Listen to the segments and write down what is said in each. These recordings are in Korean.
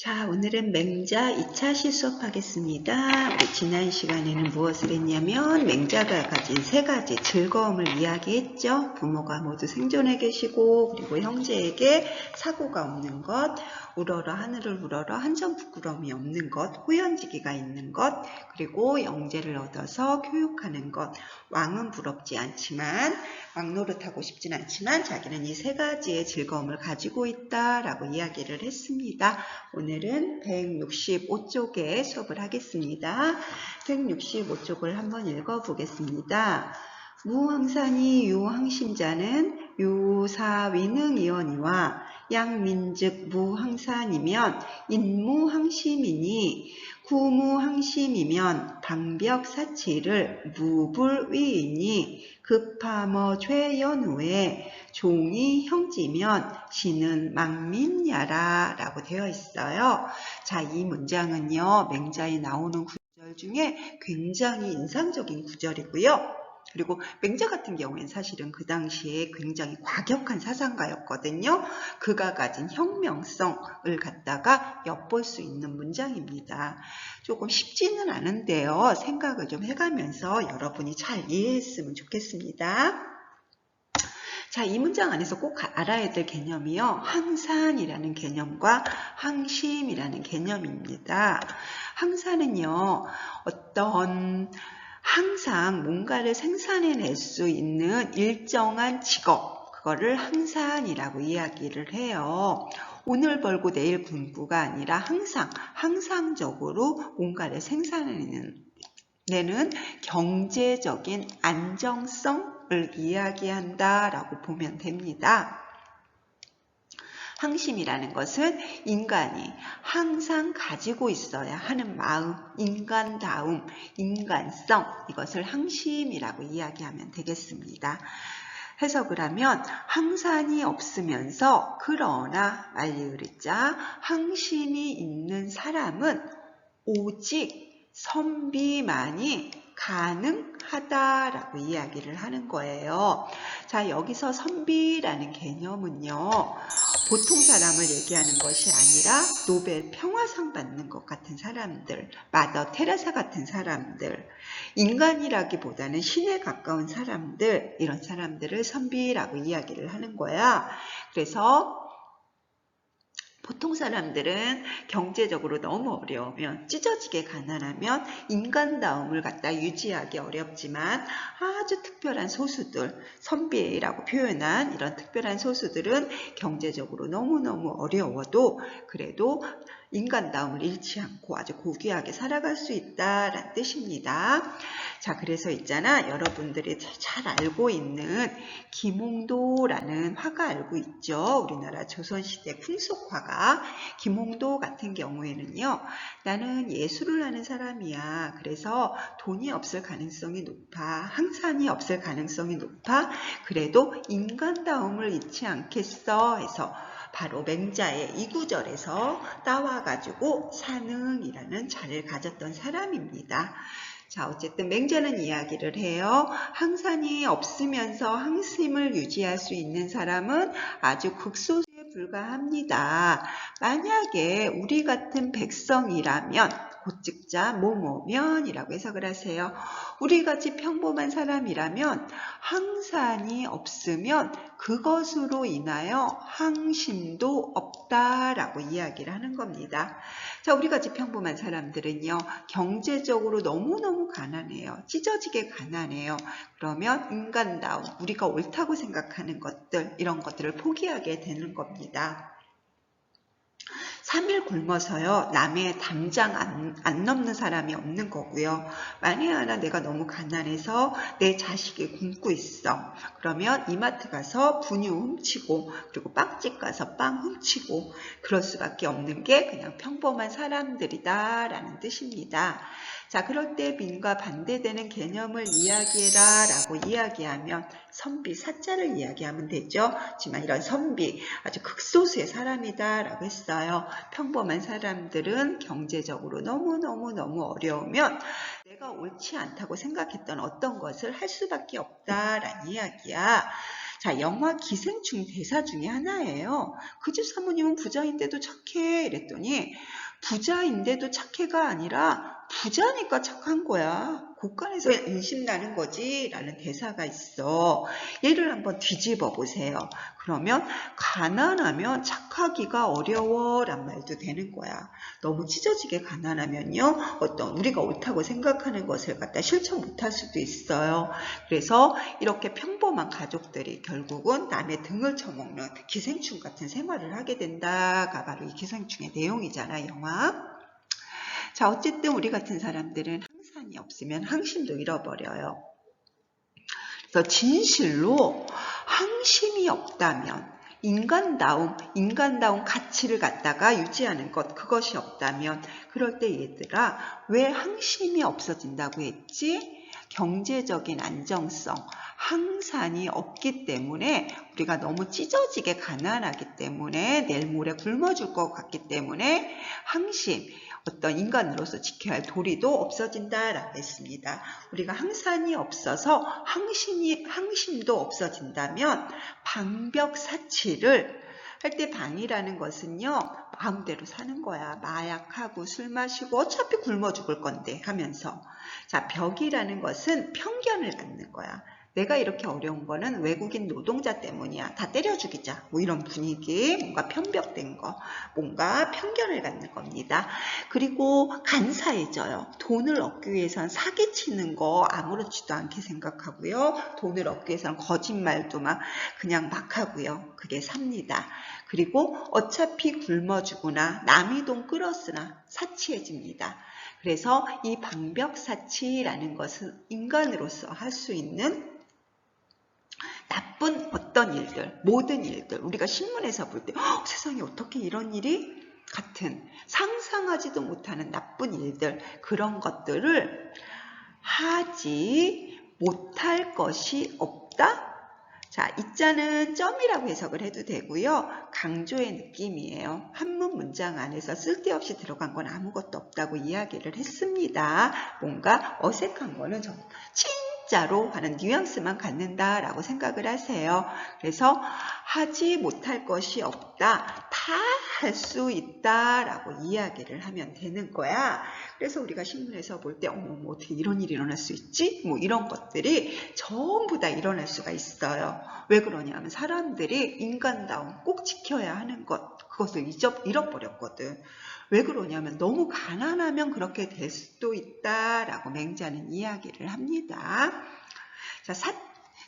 자, 오늘은 맹자 2차 시수업하겠습니다. 우리 지난 시간에는 무엇을 했냐면 맹자가 가진 세 가지 즐거움을 이야기했죠. 부모가 모두 생존해 계시고 그리고 형제에게 사고가 없는 것, 우러러 하늘을 우러러 한 점 부끄러움이 없는 것, 호연지기가 있는 것, 그리고 영재를 얻어서 교육하는 것. 왕은 부럽지 않지만 왕노릇하고 싶진 않지만 자기는 이 세 가지의 즐거움을 가지고 있다라고 이야기를 했습니다. 오늘은 165쪽에 수업을 하겠습니다. 165쪽을 한번 읽어보겠습니다. 무항산이 유항심자는 유사위능이오니와 양민즉 무항산이면 인무항심이니 구무항심이면 방벽사치를 무불위이니 급하머 죄연후에 종이 형지면 시는 망민야라 라고 되어 있어요. 자, 이 문장은요, 맹자에 나오는 구절 중에 굉장히 인상적인 구절이고요. 그리고 맹자 같은 경우에는 사실은 그 당시에 굉장히 과격한 사상가였거든요. 그가 가진 혁명성을 갖다가 엿볼 수 있는 문장입니다. 조금 쉽지는 않은데요. 생각을 좀 해가면서 여러분이 잘 이해했으면 좋겠습니다. 자, 이 문장 안에서 꼭 알아야 될 개념이요. 항산이라는 개념과 항심이라는 개념입니다. 항산은요, 어떤 항상 뭔가를 생산해낼 수 있는 일정한 직업, 그거를 항산이라고 이야기를 해요. 오늘 벌고 내일 굶고가 아니라 항상적으로 뭔가를 생산해내는 경제적인 안정성을 이야기한다라고 보면 됩니다. 항심이라는 것은 인간이 항상 가지고 있어야 하는 마음, 인간다움, 인간성, 이것을 항심이라고 이야기하면 되겠습니다. 해석을 하면 항산이 없으면서 그러나 말리을자 항심이 있는 사람은 오직 선비만이 가능하다라고 이야기를 하는 거예요. 자, 여기서 선비라는 개념은요, 보통 사람을 얘기하는 것이 아니라 노벨 평화상 받는 것 같은 사람들, 마더 테레사 같은 사람들, 인간이라기보다는 신에 가까운 사람들, 이런 사람들을 선비라고 이야기를 하는 거야. 그래서 보통 사람들은 경제적으로 너무 어려우면, 찢어지게 가난하면 인간다움을 갖다 유지하기 어렵지만 아주 특별한 소수들, 선비라고 표현한 이런 특별한 소수들은 경제적으로 너무너무 어려워도 그래도 인간다움을 잃지 않고 아주 고귀하게 살아갈 수 있다라는 뜻입니다. 자, 그래서 있잖아, 여러분들이 잘 알고 있는 김홍도라는 화가 알고 있죠. 우리나라 조선시대 풍속화가. 김홍도 같은 경우에는요, 나는 예술을 하는 사람이야. 그래서 돈이 없을 가능성이 높아. 항산이 없을 가능성이 높아. 그래도 인간다움을 잃지 않겠어 해서 바로 맹자의 이 구절에서 따와가지고 사능이라는 자를 가졌던 사람입니다. 자, 어쨌든 맹자는 이야기를 해요. 항산이 없으면서 항심을 유지할 수 있는 사람은 아주 극소수에 불과합니다. 만약에 우리 같은 백성이라면 고즉자 뭐뭐면이라고 해석을 하세요. 우리같이 평범한 사람이라면 항산이 없으면 그것으로 인하여 항심도 없다라고 이야기를 하는 겁니다. 자, 우리같이 평범한 사람들은요, 경제적으로 너무너무 가난해요. 찢어지게 가난해요. 그러면 인간다움, 우리가 옳다고 생각하는 것들, 이런 것들을 포기하게 되는 겁니다. 3일 굶어서요, 남의 담장 안 넘는 사람이 없는 거고요. 만에 하나 내가 너무 가난해서 내 자식이 굶고 있어. 그러면 이마트 가서 분유 훔치고, 그리고 빵집 가서 빵 훔치고, 그럴 수밖에 없는 게 그냥 평범한 사람들이다라는 뜻입니다. 자, 그럴 때 민과 반대되는 개념을 이야기해라 라고 이야기하면 선비, 사자를 이야기하면 되죠. 하지만 이런 선비, 아주 극소수의 사람이다 라고 했어요. 평범한 사람들은 경제적으로 너무 어려우면 내가 옳지 않다고 생각했던 어떤 것을 할 수밖에 없다라는 이야기야. 자, 영화 기생충 대사 중에 하나예요. 그 집 사모님은 부자인데도 착해. 이랬더니 부자인데도 착해가 아니라 부자니까 착한 거야. 곳간에서 안심나는 거지 라는 대사가 있어. 얘를 한번 뒤집어 보세요. 그러면 가난하면 착하기가 어려워 란 말도 되는 거야. 너무 찢어지게 가난하면요, 어떤 우리가 옳다고 생각하는 것을 갖다 실천 못할 수도 있어요. 그래서 이렇게 평범한 가족들이 결국은 남의 등을 쳐먹는 기생충 같은 생활을 하게 된다가 바로 이 기생충의 내용이잖아, 영화. 자, 어쨌든 우리 같은 사람들은 항산이 없으면 항심도 잃어버려요. 그래서 진실로 항심이 없다면, 인간다움 가치를 갖다가 유지하는 것, 그것이 없다면, 그럴 때 얘들아, 왜 항심이 없어진다고 했지? 경제적인 안정성, 항산이 없기 때문에 우리가 너무 찢어지게 가난하기 때문에 내일 모레 굶어 죽을 것 같기 때문에 항심, 어떤 인간으로서 지켜야 할 도리도 없어진다라고 했습니다. 우리가 항산이 없어서 항심도 없어진다면 방벽사치를 할 때 방이라는 것은요, 마음대로 사는 거야. 마약하고 술 마시고 어차피 굶어 죽을 건데 하면서. 자, 벽이라는 것은 편견을 갖는 거야. 내가 이렇게 어려운 거는 외국인 노동자 때문이야. 다 때려 죽이자. 뭐 이런 분위기, 뭔가 편벽된 거, 뭔가 편견을 갖는 겁니다. 그리고 간사해져요. 돈을 얻기 위해서는 사기치는 거 아무렇지도 않게 생각하고요. 돈을 얻기 위해서는 거짓말도 그냥 막 하고요. 그게 삽니다. 그리고 어차피 굶어 죽으나 남의 돈 끌었으나 사치해집니다. 그래서 이 방벽사치라는 것은 인간으로서 할 수 있는 나쁜 어떤 일들, 모든 일들, 우리가 신문에서 볼 때 세상에 어떻게 이런 일이? 같은 상상하지도 못하는 나쁜 일들, 그런 것들을 하지 못할 것이 없다? 자, 이 자는 점이라고 해석을 해도 되고요. 강조의 느낌이에요. 한문 문장 안에서 쓸데없이 들어간 건 아무것도 없다고 이야기를 했습니다. 뭔가 어색한 거는 진짜로 하는 뉘앙스만 갖는다라고 생각을 하세요. 그래서 하지 못할 것이 없다. 다 할 수 있다라고 이야기를 하면 되는 거야. 그래서 우리가 신문에서 볼 때 어머 어떻게 이런 일이 일어날 수 있지? 뭐 이런 것들이 전부 다 일어날 수가 있어요. 왜 그러냐면 사람들이 인간다움 꼭 지켜야 하는 것, 그것을 잃어버렸거든. 왜 그러냐면 너무 가난하면 그렇게 될 수도 있다라고 맹자는 이야기를 합니다. 자,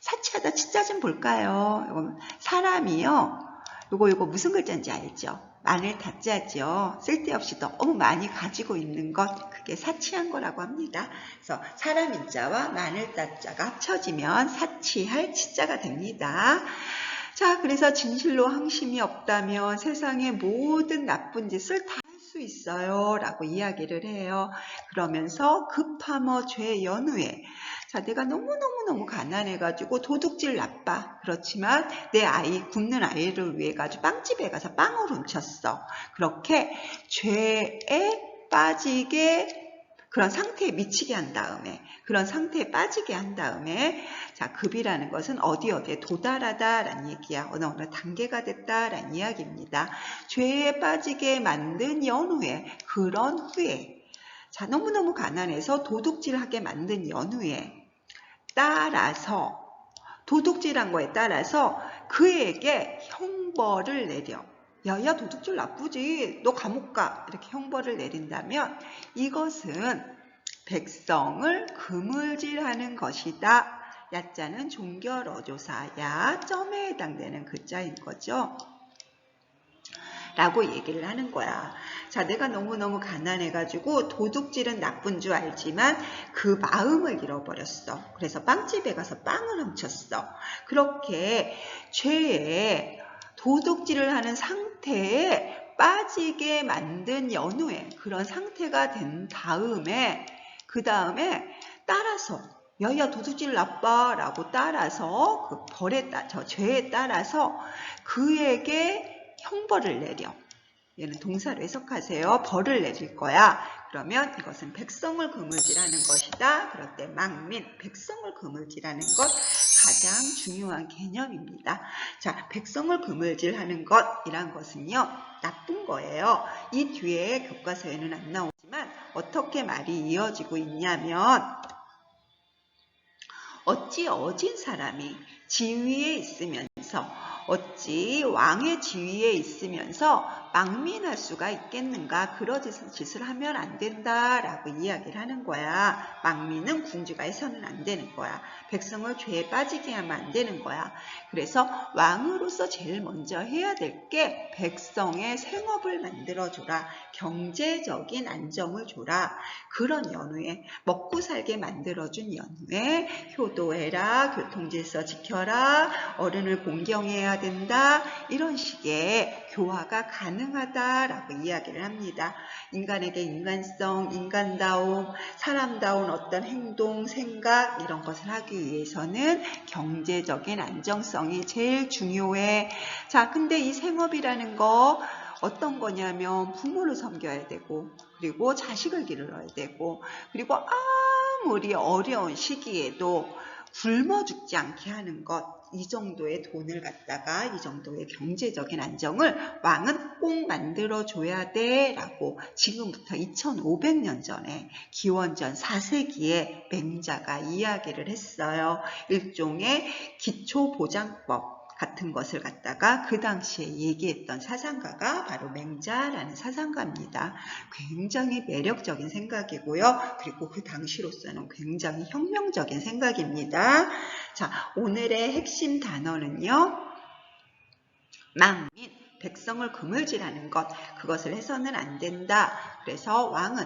사치하다 치자 좀 볼까요? 사람이요. 요거 무슨 글자인지 알죠? 마늘 타짜죠. 쓸데없이 너무 많이 가지고 있는 것, 그게 사치한 거라고 합니다. 그래서 사람 인자와 마늘 타짜가 합쳐지면 사치할 치자가 됩니다. 자, 그래서 진실로 항심이 없다면 세상의 모든 나쁜 짓을 다 할 수 있어요 라고 이야기를 해요. 그러면서 급하며 죄 연후에, 자, 내가 너무너무 가난해가지고 도둑질 나빠. 그렇지만 내 아이, 굶는 아이를 위해 가지고 빵집에 가서 빵을 훔쳤어. 그렇게 죄에 빠지게, 그런 상태에 미치게 한 다음에, 그런 상태에 빠지게 한 다음에, 자, 급이라는 것은 어디에 도달하다라는 얘기야. 어느 단계가 됐다라는 이야기입니다. 죄에 빠지게 만든 연후에, 그런 후에, 자, 너무너무 가난해서 도둑질하게 만든 연후에 따라서, 도둑질한 거에 따라서 그에게 형벌을 내려. 야, 도둑질 나쁘지. 너 감옥 가. 이렇게 형벌을 내린다면 이것은 백성을 그물질하는 것이다. 야자는 종결어조사야, 점에 해당되는 글자인 거죠. 라고 얘기를 하는 거야. 자, 내가 너무너무 가난해가지고 도둑질은 나쁜 줄 알지만 그 마음을 잃어버렸어. 그래서 빵집에 가서 빵을 훔쳤어. 그렇게 죄에 도둑질을 하는 상태에 빠지게 만든 연후에, 그런 상태가 된 다음에, 그 다음에 따라서 야 도둑질 나빠 라고 따라서 그 죄에 따라서 그에게 형벌을 내려. 얘는 동사로 해석하세요. 벌을 내릴 거야. 그러면 이것은 백성을 그물질하는 것이다. 그럴 때 망민, 백성을 그물질하는 것, 가장 중요한 개념입니다. 자, 백성을 그물질하는 것이란 것은요, 나쁜 거예요. 이 뒤에 교과서에는 안 나오지만 어떻게 말이 이어지고 있냐면, 어찌 어진 사람이 지위에 있으면서 어찌 왕의 지위에 있으면서 망민할 수가 있겠는가. 그런 짓을 하면 안 된다라고 이야기를 하는 거야. 망민은 군주가 해서는 안 되는 거야. 백성을 죄에 빠지게 하면 안 되는 거야. 그래서 왕으로서 제일 먼저 해야 될 게 백성의 생업을 만들어줘라. 경제적인 안정을 줘라. 그런 연후에 먹고 살게 만들어준 연후에 효도해라, 교통질서 지켜라, 어른을 공경해야 된다. 이런 식의 교화가 가능하다라고 이야기를 합니다. 인간에게 인간성, 인간다움, 사람다운 어떤 행동, 생각 이런 것을 하기 위해서는 경제적인 안정성이 제일 중요해. 자, 근데 이 생업이라는 거 어떤 거냐면 부모를 섬겨야 되고, 그리고 자식을 기르어야 되고, 그리고 아무리 어려운 시기에도 굶어 죽지 않게 하는 것, 이 정도의 돈을 갖다가 이 정도의 경제적인 안정을 왕은 꼭 만들어줘야 돼 라고 지금부터 2500년 전에 기원전 4세기에 맹자가 이야기를 했어요. 일종의 기초보장법 같은 것을 갖다가 그 당시에 얘기했던 사상가가 바로 맹자라는 사상가입니다. 굉장히 매력적인 생각이고요. 그리고 그 당시로서는 굉장히 혁명적인 생각입니다. 자, 오늘의 핵심 단어는요. 망민, 백성을 그물질하는 것, 그것을 해서는 안 된다. 그래서 왕은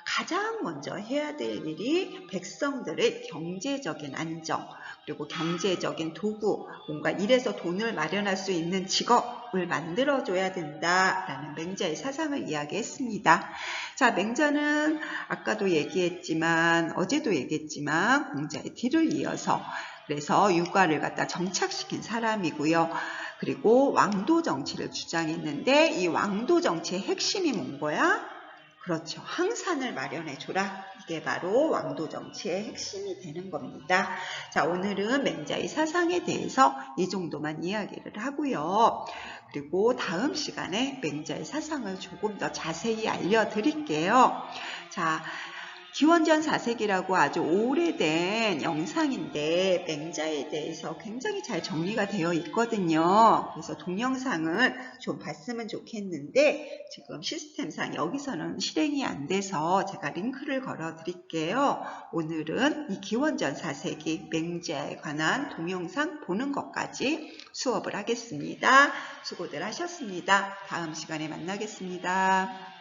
가장 먼저 해야 될 일이 백성들의 경제적인 안정, 그리고 경제적인 도구, 뭔가 일해서 돈을 마련할 수 있는 직업을 만들어줘야 된다라는 맹자의 사상을 이야기했습니다. 자, 맹자는 아까도 얘기했지만, 어제도 얘기했지만 공자의 뒤를 이어서 그래서 육아를 갖다 정착시킨 사람이고요. 그리고 왕도 정치를 주장했는데 이 왕도 정치의 핵심이 뭔 거야? 그렇죠. 항산을 마련해줘라. 이게 바로 왕도 정치의 핵심이 되는 겁니다. 자, 오늘은 맹자의 사상에 대해서 이 정도만 이야기를 하고요. 그리고 다음 시간에 맹자의 사상을 조금 더 자세히 알려드릴게요. 자, 기원전 4세기라고 아주 오래된 영상인데 맹자에 대해서 굉장히 잘 정리가 되어 있거든요. 그래서 동영상을 좀 봤으면 좋겠는데 지금 시스템상 여기서는 실행이 안 돼서 제가 링크를 걸어 드릴게요. 오늘은 이 기원전 4세기 맹자에 관한 동영상 보는 것까지 수업을 하겠습니다. 수고들 하셨습니다. 다음 시간에 만나겠습니다.